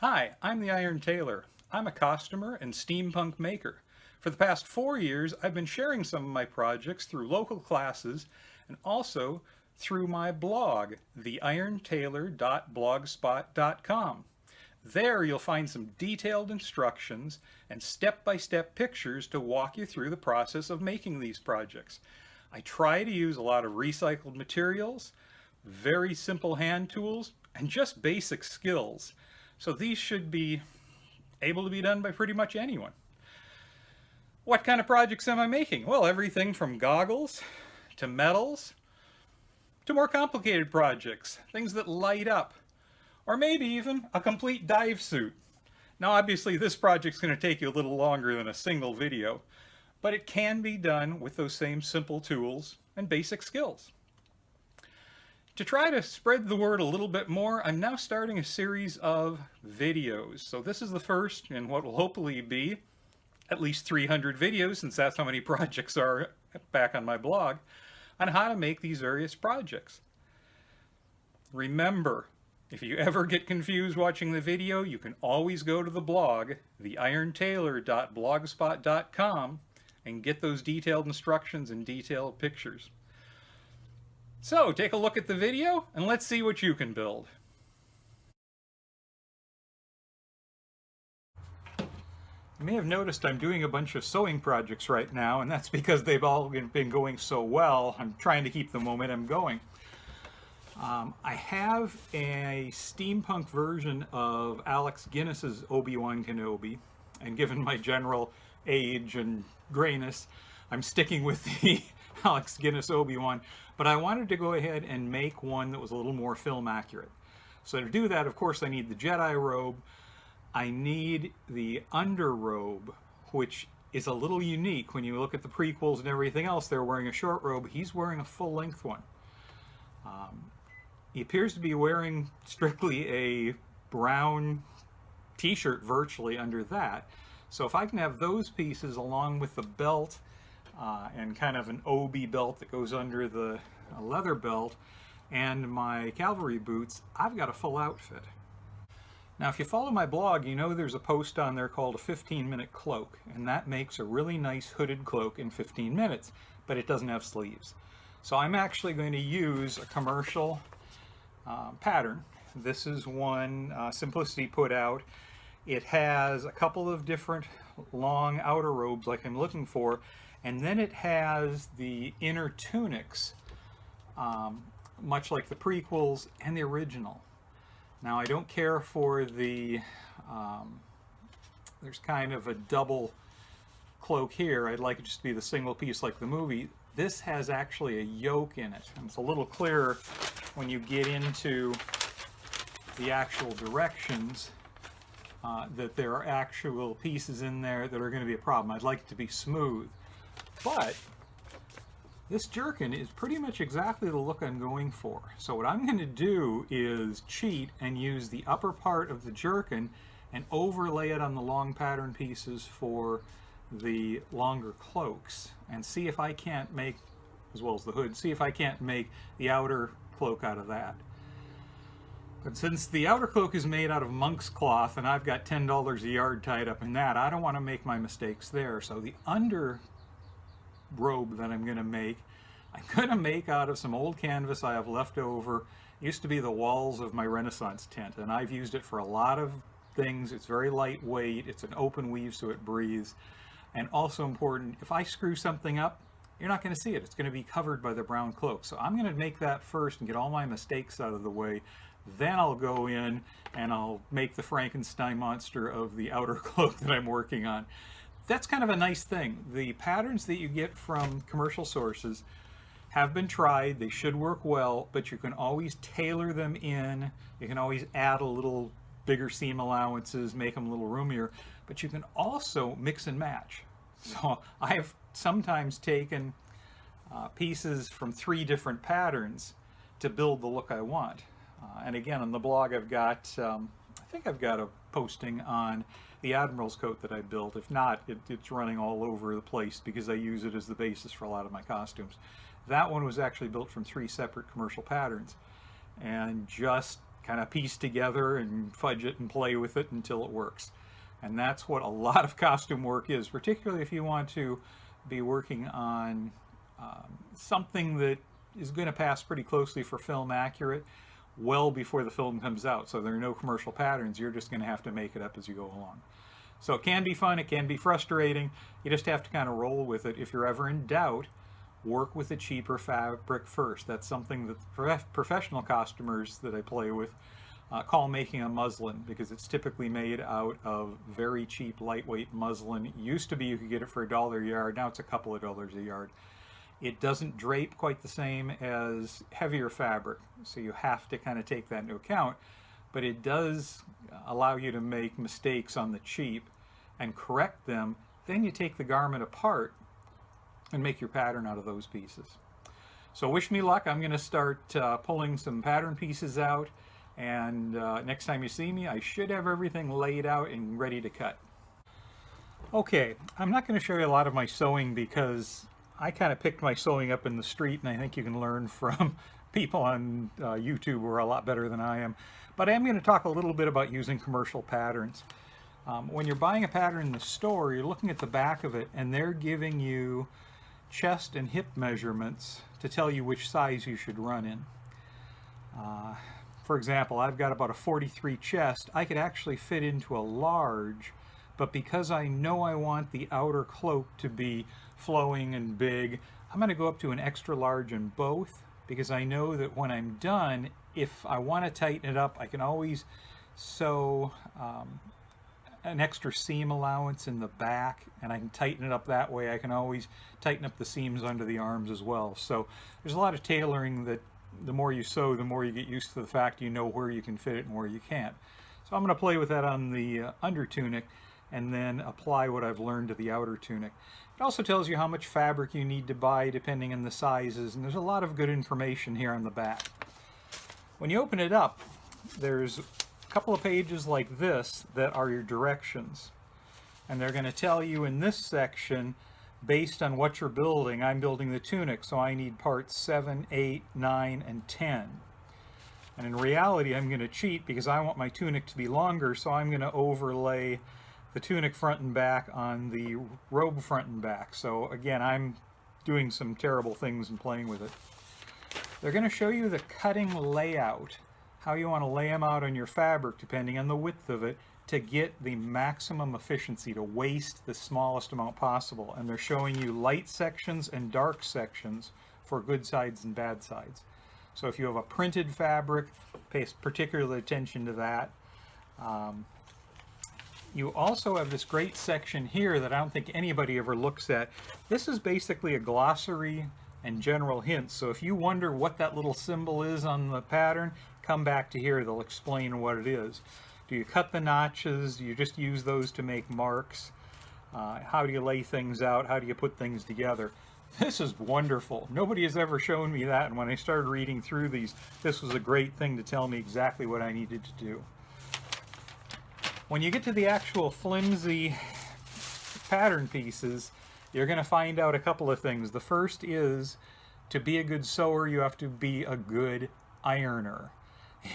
Hi, I'm the Iron Tailor. I'm a costumer and steampunk maker. For the past 4 years, I've been sharing some of my projects through local classes and also through my blog, theirontailor.blogspot.com. There you'll find some detailed instructions and step-by-step pictures to walk you through the process of making these projects. I try to use a lot of recycled materials, very simple hand tools, and just basic skills. So these should be able to be done by pretty much anyone. What kind of projects am I making? Well, everything from goggles to medals to more complicated projects, things that light up, or maybe even a complete dive suit. Now obviously this project's going to take you a little longer than a single video, but it can be done with those same simple tools and basic skills. To try to spread the word a little bit more, I'm now starting a series of videos. So this is the first in what will hopefully be at least 300 videos, since that's how many projects are back on my blog, on how to make these various projects. Remember, if you ever get confused watching the video, you can always go to the blog, theirontailor.blogspot.com, and get those detailed instructions and detailed pictures. So take a look at the video and let's see what you can build. You may have noticed I'm doing a bunch of sewing projects right now, and that's because they've all been going so well. I'm trying to keep the momentum going. I have a steampunk version of Alec Guinness's Obi-Wan Kenobi, and given my general age and grayness, I'm sticking with the Alec Guinness Obi-Wan, but I wanted to go ahead and make one that was a little more film accurate. So to do that, of course, I need the Jedi robe. I need the underrobe, which is a little unique. When you look at the prequels and everything else, they're wearing a short robe. He's wearing a full-length one. He appears to be wearing strictly a brown t-shirt virtually under that. So if I can have those pieces along with the belt and kind of an Obi belt that goes under the leather belt and my cavalry boots, I've got a full outfit. Now if you follow my blog, you know there's a post on there called a 15-minute cloak, and that makes a really nice hooded cloak in 15 minutes, but it doesn't have sleeves. So I'm actually going to use a commercial pattern. This is one Simplicity put out. It has a couple of different long outer robes like I'm looking for, and then it has the inner tunics, much like the prequels and the original. Now I don't care for the, there's kind of a double cloak here. I'd like it just to be the single piece like the movie. This has actually a yoke in it, and it's a little clearer when you get into the actual directions that there are actual pieces in there that are going to be a problem. I'd like it to be smooth, but this jerkin is pretty much exactly the look I'm going for. So what I'm going to do is cheat and use the upper part of the jerkin and overlay it on the long pattern pieces for the longer cloaks, and see if I can't make, as well as the hood, see if I can't make the outer cloak out of that. But since the outer cloak is made out of monk's cloth and I've got $10 a yard tied up in that, I don't want to make my mistakes there. So the under robe that I'm going to make out of some old canvas I have left over. It used to be the walls of my Renaissance tent, and I've used it for a lot of things. It's very lightweight, it's an open weave so it breathes, and also important, if I screw something up, you're not going to see it. It's going to be covered by the brown cloak. So I'm going to make that first and get all my mistakes out of the way. Then I'll go in and I'll make the Frankenstein monster of the outer cloak that I'm working on. That's kind of a nice thing. The patterns that you get from commercial sources have been tried. They should work well, but you can always tailor them in. You can always add a little bigger seam allowances, make them a little roomier, but you can also mix and match. So I have sometimes taken pieces from 3 different patterns to build the look I want. And again, on the blog I've got, I think I've got a posting on the Admiral's coat that I built. If not, it's running all over the place because I use it as the basis for a lot of my costumes. That one was actually built from 3 separate commercial patterns and just kind of piece together and fudge it and play with it until it works. And that's what a lot of costume work is, particularly if you want to be working on something that is going to pass pretty closely for film accurate well before the film comes out. So there are no commercial patterns. You're just going to have to make it up as you go along. So it can be fun. It can be frustrating. You just have to kind of roll with it. If you're ever in doubt, work with a cheaper fabric first. That's something that professional costumers that I play with call making a muslin, because it's typically made out of very cheap, lightweight muslin. It used to be you could get it for $1 a yard. Now it's a couple of dollars a yard. It doesn't drape quite the same as heavier fabric, so you have to kind of take that into account. But it does allow you to make mistakes on the cheap and correct them. Then you take the garment apart and make your pattern out of those pieces. So wish me luck. I'm going to start pulling some pattern pieces out, and next time you see me, I should have everything laid out and ready to cut. Okay, I'm not going to show you a lot of my sewing because I kind of picked my sewing up in the street, and I think you can learn from people on YouTube who are a lot better than I am. But I am going to talk a little bit about using commercial patterns. When you're buying a pattern in the store, you're looking at the back of it, and they're giving you chest and hip measurements to tell you which size you should run in. For example, I've got about a 43 chest. I could actually fit into a large, but because I know I want the outer cloak to be flowing and big, I'm going to go up to an extra large in both, because I know that when I'm done, if I want to tighten it up, I can always sew an extra seam allowance in the back, and I can tighten it up that way. I can always tighten up the seams under the arms as well. So there's a lot of tailoring that the more you sew, the more you get used to the fact you know where you can fit it and where you can't. So I'm going to play with that on the under tunic and then apply what I've learned to the outer tunic. It also tells you how much fabric you need to buy depending on the sizes, and there's a lot of good information here on the back. When you open it up, there's a couple of pages like this that are your directions, and they're going to tell you in this section, based on what you're building. I'm building the tunic, so I need parts 7, 8, 9, and 10. And in reality, I'm going to cheat because I want my tunic to be longer, so I'm going to overlay the tunic front and back on the robe front and back. So again, I'm doing some terrible things and playing with it. They're going to show you the cutting layout, how you want to lay them out on your fabric depending on the width of it, to get the maximum efficiency, to waste the smallest amount possible. And they're showing you light sections and dark sections for good sides and bad sides. So if you have a printed fabric, pay particular attention to that. You also have this great section here that I don't think anybody ever looks at. This is basically a glossary and general hints. So if you wonder what that little symbol is on the pattern, come back to here. They'll explain what it is. Do you cut the notches? Do you just use those to make marks? How do you lay things out? How do you put things together? This is wonderful. Nobody has ever shown me that, and when I started reading through these, this was a great thing to tell me exactly what I needed to do. When you get to the actual flimsy pattern pieces, you're going to find out a couple of things. The first is, to be a good sewer, you have to be a good ironer.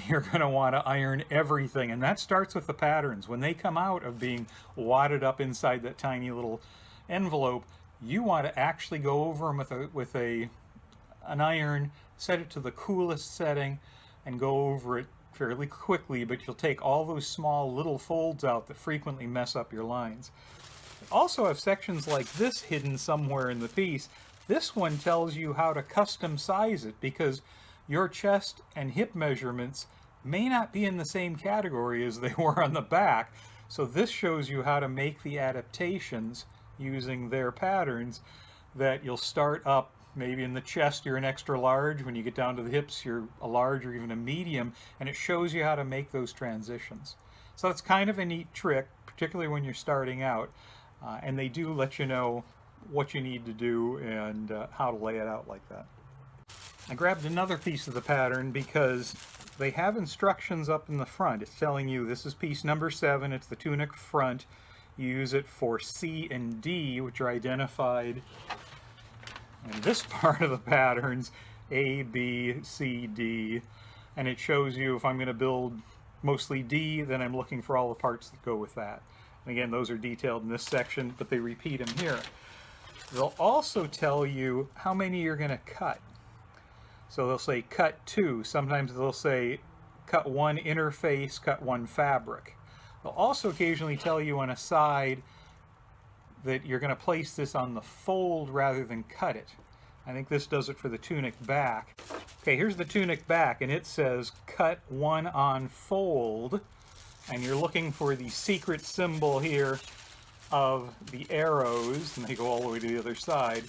You're going to want to iron everything, and that starts with the patterns. When they come out of being wadded up inside that tiny little envelope, you want to actually go over them with an iron, set it to the coolest setting, and go over it fairly quickly, but you'll take all those small little folds out that frequently mess up your lines. Also have sections like this hidden somewhere in the piece. This one tells you how to custom size it, because your chest and hip measurements may not be in the same category as they were on the back. So this shows you how to make the adaptations using their patterns, that you'll start up maybe in the chest you're an extra large, when you get down to the hips you're a large or even a medium, and it shows you how to make those transitions. So it's kind of a neat trick, particularly when you're starting out, and they do let you know what you need to do and how to lay it out like that. I grabbed another piece of the pattern because they have instructions up in the front. It's telling you this is piece number 7, it's the tunic front. You use it for C and D, which are identified in this part of the patterns, A, B, C, D. and it shows you if I'm going to build mostly D, then I'm looking for all the parts that go with that. And again, those are detailed in this section, but they repeat them here. They'll also tell you how many you're going to cut. So they'll say cut 2. Sometimes they'll say cut 1 interface, cut 1 fabric. They'll also occasionally tell you on a side that you're going to place this on the fold rather than cut it. I think this does it for the tunic back. Okay, here's the tunic back, and it says cut 1 on fold, and you're looking for the secret symbol here of the arrows, and they go all the way to the other side,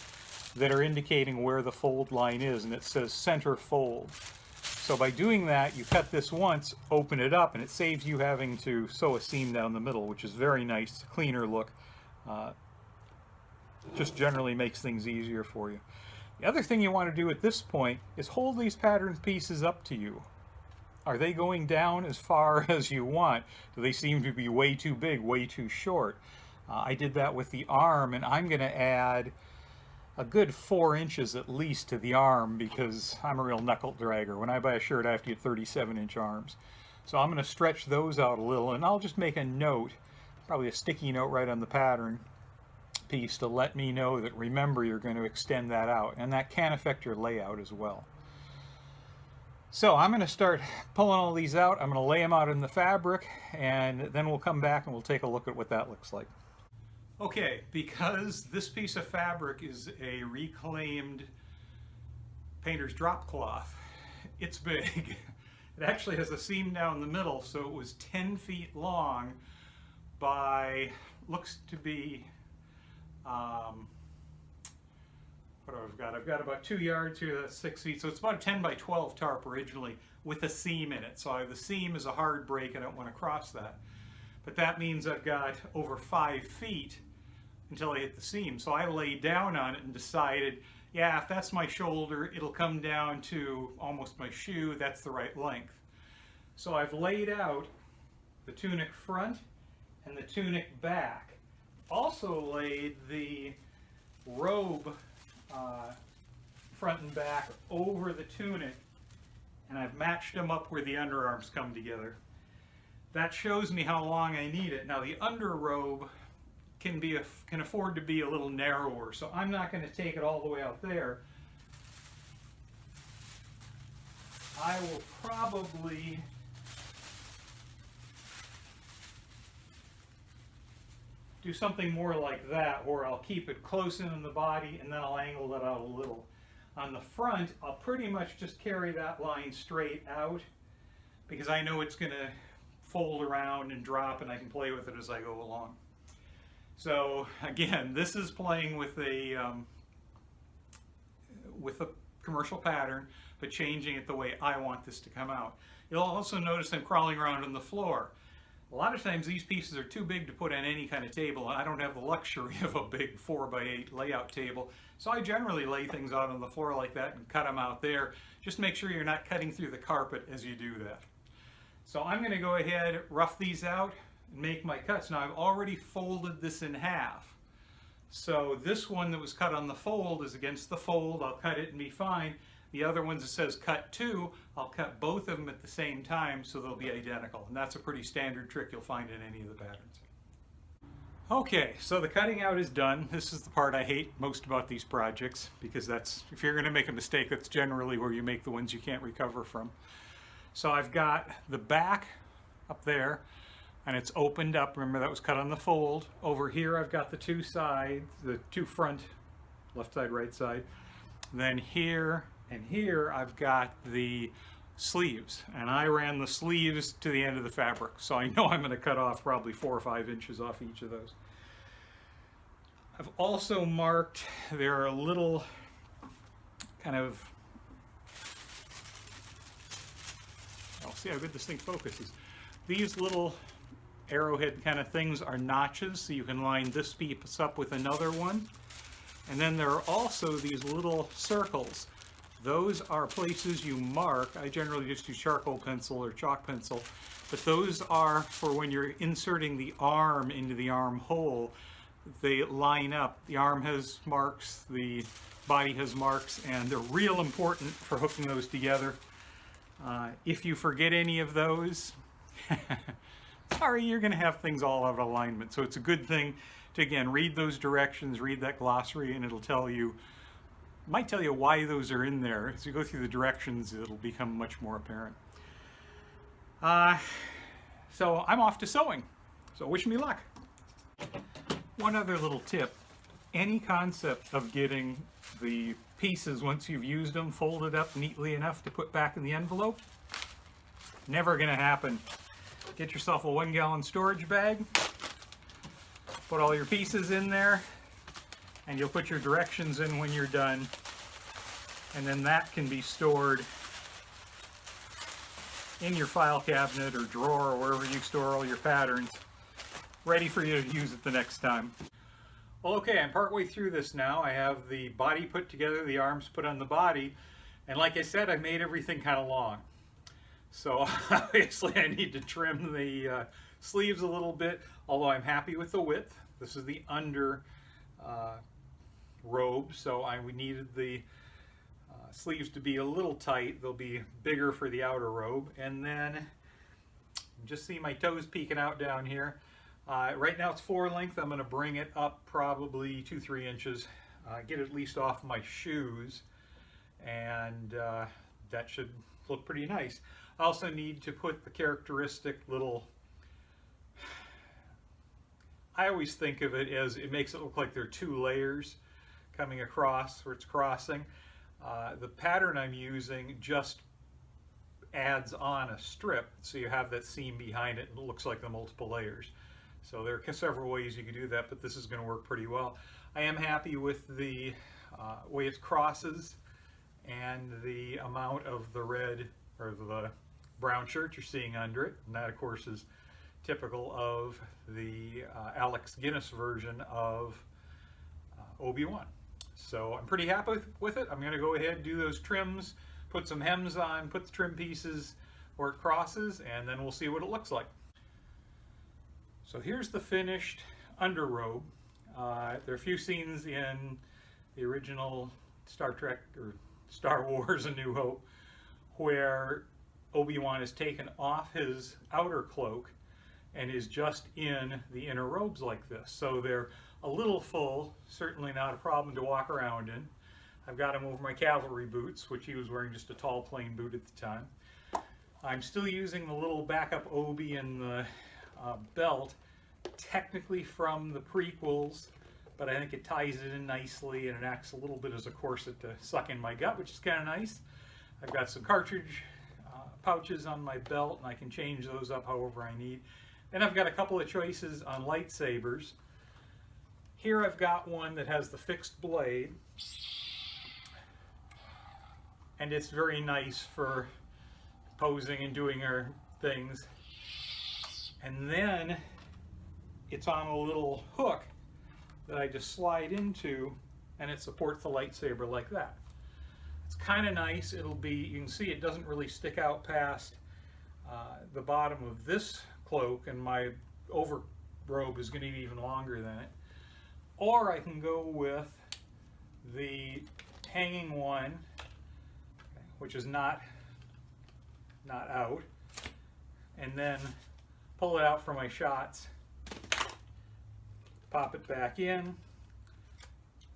that are indicating where the fold line is, and it says center fold. So by doing that, you cut this once, open it up, and it saves you having to sew a seam down the middle, which is very nice, cleaner look. Just generally makes things easier for you. The other thing you want to do at this point is hold these pattern pieces up to you. Are they going down as far as you want? Do they seem to be way too big, way too short? I did that with the arm, and I'm going to add a good 4 inches at least to the arm because I'm a real knuckle dragger. When I buy a shirt, I have to get 37-inch arms. So I'm going to stretch those out a little, and I'll just make a note, probably a sticky note right on the pattern piece to let me know that, remember, you're going to extend that out, and that can affect your layout as well. So I'm going to start pulling all these out. I'm going to lay them out in the fabric, and then we'll come back and we'll take a look at what that looks like. Okay, because this piece of fabric is a reclaimed painter's drop cloth, it's big. It actually has a seam down the middle, so it was 10 feet long by, looks to be, what I've got about 2 yards here, that's 6 feet, so it's about a 10 by 12 tarp originally with a seam in it. So the seam is a hard break, I don't want to cross that. But that means I've got over 5 feet until I hit the seam. So I laid down on it and decided, yeah, if that's my shoulder, it'll come down to almost my shoe, that's the right length. So I've laid out the tunic front and the tunic back. Also laid the robe front and back over the tunic, and I've matched them up where the underarms come together. That shows me how long I need it. Now the underrobe can afford to be a little narrower, so I'm not going to take it all the way out there. I will probably do something more like that, where I'll keep it close in the body and then I'll angle that out a little. On the front, I'll pretty much just carry that line straight out because I know it's going to fold around and drop, and I can play with it as I go along. So again, this is playing with a commercial pattern, but changing it the way I want this to come out. You'll also notice I'm crawling around on the floor. A lot of times these pieces are too big to put on any kind of table, and I don't have the luxury of a big 4x8 layout table, so I generally lay things out on the floor like that and cut them out there. Just make sure you're not cutting through the carpet as you do that. So I'm going to go ahead, rough these out, and make my cuts. Now I've already folded this in half. So this one that was cut on the fold is against the fold. I'll cut it and be fine. The other ones that says cut 2, I'll cut both of them at the same time so they'll be identical. And that's a pretty standard trick you'll find in any of the patterns. Okay, so the cutting out is done. This is the part I hate most about these projects, because that's, if you're going to make a mistake, that's generally where you make the ones you can't recover from. So I've got the back up there, and it's opened up. Remember, that was cut on the fold. Over here I've got the two sides, the two front, left side, right side. Then here and here I've got the sleeves, and I ran the sleeves to the end of the fabric, so I know I'm going to cut off probably 4 or 5 inches off each of those. I've also marked, there are little kind of, I'll see how good this thing focuses. These little arrowhead kind of things are notches, so you can line this piece up with another one. And then there are also these little circles. Those are places you mark. I generally just use charcoal pencil or chalk pencil, but those are for when you're inserting the arm into the arm hole. They line up. The arm has marks, the body has marks, and they're real important for hooking those together. If you forget any of those, sorry, you're going to have things all out of alignment. So it's a good thing to, again, read those directions, read that glossary, and it'll tell you, might tell you why those are in there. As you go through the directions, it'll become much more apparent. So I'm off to sewing. So wish me luck. One other little tip. Any concept of getting the pieces, once you've used them, folded up neatly enough to put back in the envelope, never going to happen. Get yourself a 1-gallon storage bag, put all your pieces in there, and you'll put your directions in when you're done, and then that can be stored in your file cabinet or drawer or wherever you store all your patterns, ready for you to use it the next time. Well, okay, I'm partway through this now. I have the body put together, the arms put on the body, and like I said, I made everything kind of long. So obviously I need to trim the sleeves a little bit, although I'm happy with the width. This is the under robe, so we needed the sleeves to be a little tight. They'll be bigger for the outer robe. And then just see my toes peeking out down here. Right now it's 4 length. I'm going to bring it up probably 2-3 inches, get it at least off my shoes, and that should look pretty nice. I also need to put the characteristic little, I always think of it as, it makes it look like there are 2 layers coming across where it's crossing. The pattern I'm using just adds on a strip, so you have that seam behind it and it looks like the multiple layers. So there are several ways you can do that, but this is going to work pretty well. I am happy with the way it crosses and the amount of the red or the brown shirt you're seeing under it. And that, of course, is typical of the Alec Guinness version of Obi-Wan. So I'm pretty happy with it. I'm going to go ahead and do those trims, put some hems on, put the trim pieces where it crosses, and then we'll see what it looks like. So here's the finished underrobe. There are a few scenes in the original Star Trek or Star Wars A New Hope where Obi-Wan has taken off his outer cloak and is just in the inner robes like this. So they're a little full, certainly not a problem to walk around in. I've got him over my cavalry boots, which he was wearing just a tall plain boot at the time. I'm still using the little backup Obi and the belt, technically from the prequels, but I think it ties it in nicely and it acts a little bit as a corset to suck in my gut, which is kind of nice. I've got some cartridge pouches on my belt, and I can change those up however I need. Then I've got a couple of choices on lightsabers. Here I've got one that has the fixed blade, and it's very nice for posing and doing our things. And then it's on a little hook that I just slide into, and it supports the lightsaber like that. It's kind of nice. It'll be, you can see it doesn't really stick out past the bottom of this cloak, and my overrobe is going to be even longer than it. Or I can go with the hanging one, which is not out, and then pull it out for my shots, pop it back in,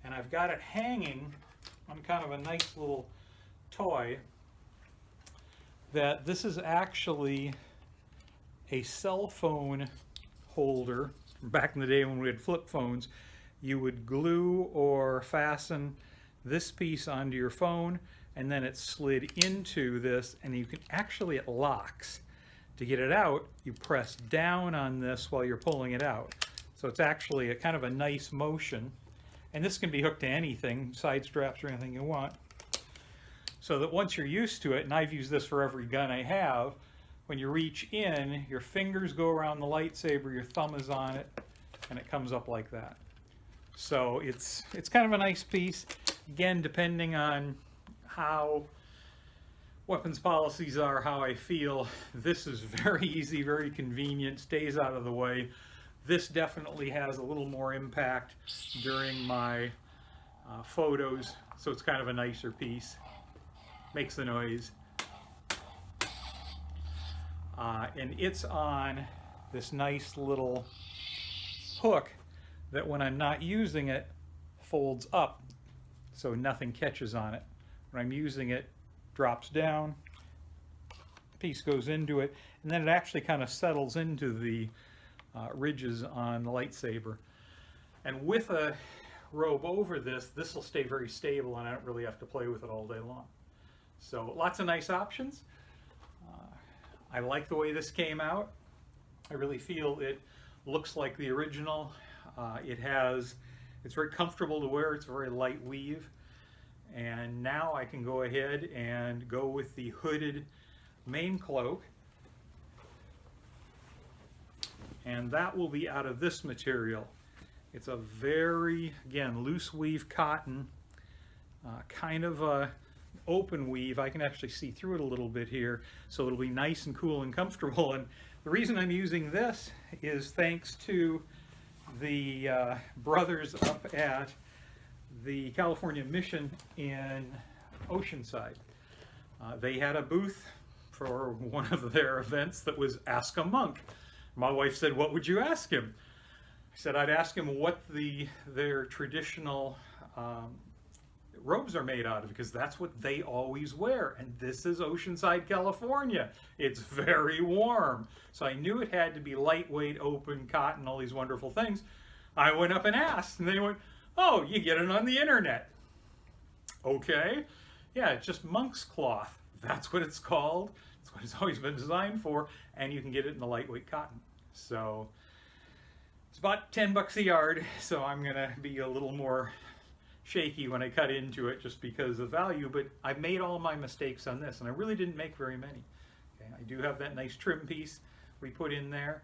and I've got it hanging on kind of a nice little toy. That this is actually a cell phone holder. Back in the day when we had flip phones, you would glue or fasten this piece onto your phone, and then it slid into this, and you can actually, it locks. To get it out, you press down on this while you're pulling it out. So it's actually a kind of a nice motion. And this can be hooked to anything, side straps or anything you want. So that once you're used to it, and I've used this for every gun I have, when you reach in, your fingers go around the lightsaber, your thumb is on it, and it comes up like that. So it's kind of a nice piece. Again, depending on how weapons policies are, how I feel, this is very easy, very convenient, stays out of the way. This definitely has a little more impact during my photos, so it's kind of a nicer piece. Makes the noise. and it's on this nice little hook that when I'm not using it folds up so nothing catches on it. When I'm using it, drops down, piece goes into it, and then it actually kind of settles into the ridges on the lightsaber. And with a robe over this, this will stay very stable and I don't really have to play with it all day long. So lots of nice options. I like the way this came out. I really feel it looks like the original. It's very comfortable to wear. It's a very light weave. And now I can go ahead and go with the hooded main cloak. And that will be out of this material. It's a very, again, loose weave cotton, kind of a open weave. I can actually see through it a little bit here, so it'll be nice and cool and comfortable. And the reason I'm using this is thanks to the brothers up at the California Mission in Oceanside. They had a booth for one of their events that was Ask a Monk. My wife said, "What would you ask him?" I said, "I'd ask him what their traditional robes are made out of, because that's what they always wear. And this is Oceanside, California. It's very warm." So I knew it had to be lightweight, open, cotton, all these wonderful things. I went up and asked, and they went, "Oh, you get it on the internet." Okay. Yeah, it's just monk's cloth. That's what it's called. That's what it's always been designed for. And you can get it in the lightweight cotton. So it's about 10 bucks a yard. So I'm going to be a little more shaky when I cut into it just because of value. But I made all my mistakes on this, and I really didn't make very many. Okay, I do have that nice trim piece we put in there.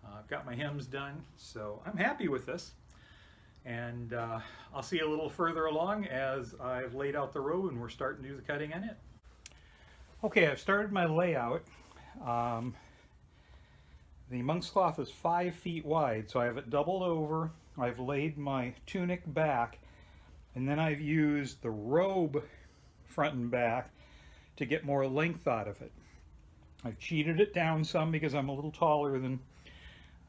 I've got my hems done. So I'm happy with this. And I'll see you a little further along as I've laid out the robe and we're starting to do the cutting on it. Okay, I've started my layout. The monk's cloth is 5 feet wide, so I have it doubled over. I've laid my tunic back, and then I've used the robe front and back to get more length out of it. I've cheated it down some because I'm a little taller than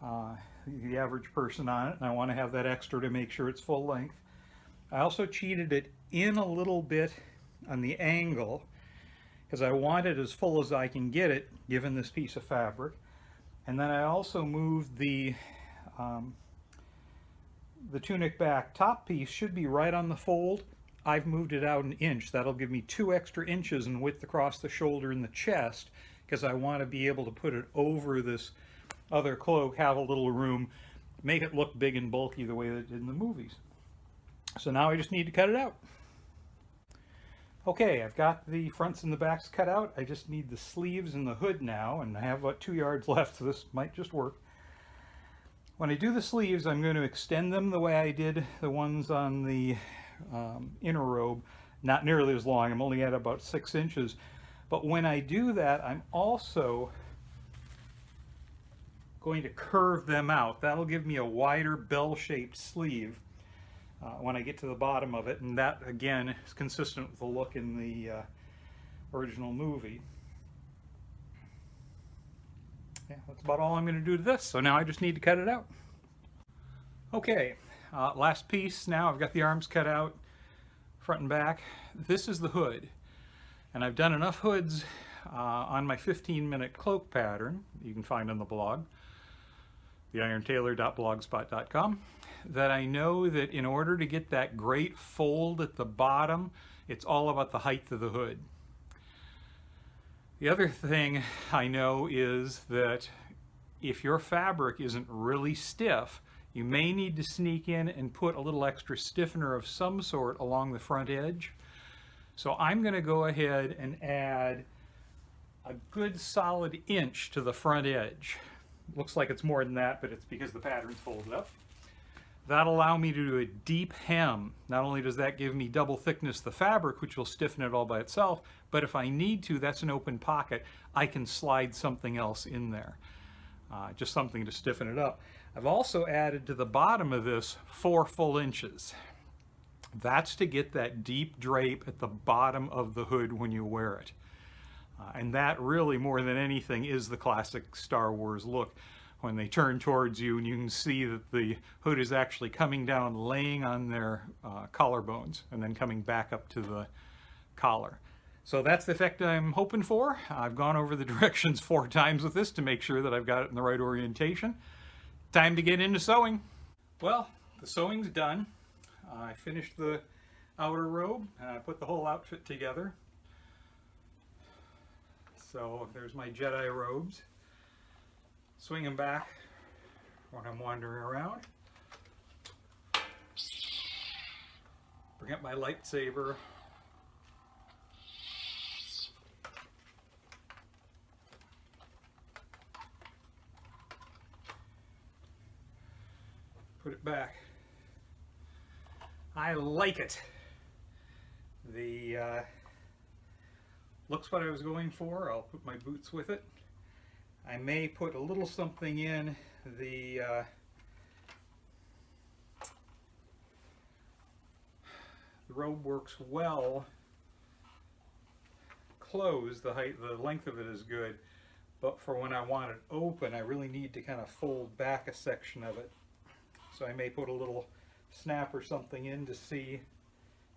the average person on it, and I want to have that extra to make sure it's full length. I also cheated it in a little bit on the angle because I want it as full as I can get it given this piece of fabric. And then I also moved the tunic back top piece should be right on the fold. I've moved it out an inch. That'll give me 2 extra inches in width across the shoulder and the chest because I want to be able to put it over this other cloak, have a little room, make it look big and bulky the way that it did in the movies. So now I just need to cut it out. Okay, I've got the fronts and the backs cut out. I just need the sleeves and the hood now, and I have about 2 yards left, so this might just work. When I do the sleeves, I'm going to extend them the way I did the ones on the inner robe. Not nearly as long. I'm only at about 6 inches. But when I do that, I'm also going to curve them out. That'll give me a wider bell-shaped sleeve when I get to the bottom of it, and that again is consistent with the look in the original movie. Yeah, that's about all I'm going to do to this, so now I just need to cut it out. Okay, last piece. Now I've got the arms cut out, front and back. This is the hood, and I've done enough hoods on my 15-minute cloak pattern you can find on the blog, theirontailor.blogspot.com, that I know that in order to get that great fold at the bottom, it's all about the height of the hood. The other thing I know is that if your fabric isn't really stiff, you may need to sneak in and put a little extra stiffener of some sort along the front edge. So I'm going to go ahead and add a good solid inch to the front edge. Looks like it's more than that, but it's because the pattern's folded up. That'll allow me to do a deep hem. Not only does that give me double thickness the fabric, which will stiffen it all by itself, but if I need to, that's an open pocket. I can slide something else in there. Just something to stiffen it up. I've also added to the bottom of this 4 full inches. That's to get that deep drape at the bottom of the hood when you wear it. And that really, more than anything, is the classic Star Wars look. When they turn towards you and you can see that the hood is actually coming down, laying on their collarbones, and then coming back up to the collar. So that's the effect I'm hoping for. I've gone over the directions 4 times with this to make sure that I've got it in the right orientation. Time to get into sewing. Well, the sewing's done. I finished the outer robe and I put the whole outfit together. So there's my Jedi robes. Swing them back when I'm wandering around. Bring up my lightsaber. Put it back. I like it. The looks what I was going for. I'll put my boots with it. I may put a little something in the robe works well closed. The length of it is good, but for when I want it open, I really need to kind of fold back a section of it. So I may put a little snap or something in to see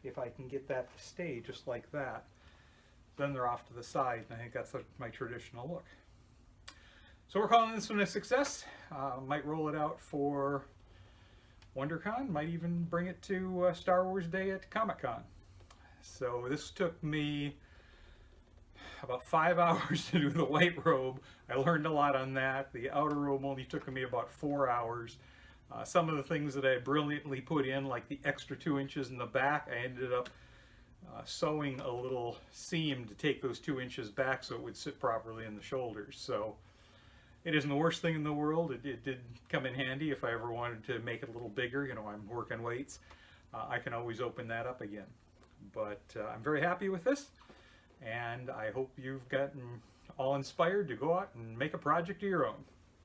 if I can get that to stay just like that. Then they're off to the side, and I think that's my traditional look. So we're calling this one a success. Might roll it out for WonderCon, might even bring it to Star Wars Day at Comic-Con. So this took me about 5 hours to do the white robe. I learned a lot on that. The outer robe only took me about 4 hours. Some of the things that I brilliantly put in, like the extra 2 inches in the back, I ended up sewing a little seam to take those 2 inches back so it would sit properly in the shoulders. So it isn't the worst thing in the world. It did come in handy if I ever wanted to make it a little bigger. You know, I'm working weights. I can always open that up again. But I'm very happy with this, and I hope you've gotten all inspired to go out and make a project of your own.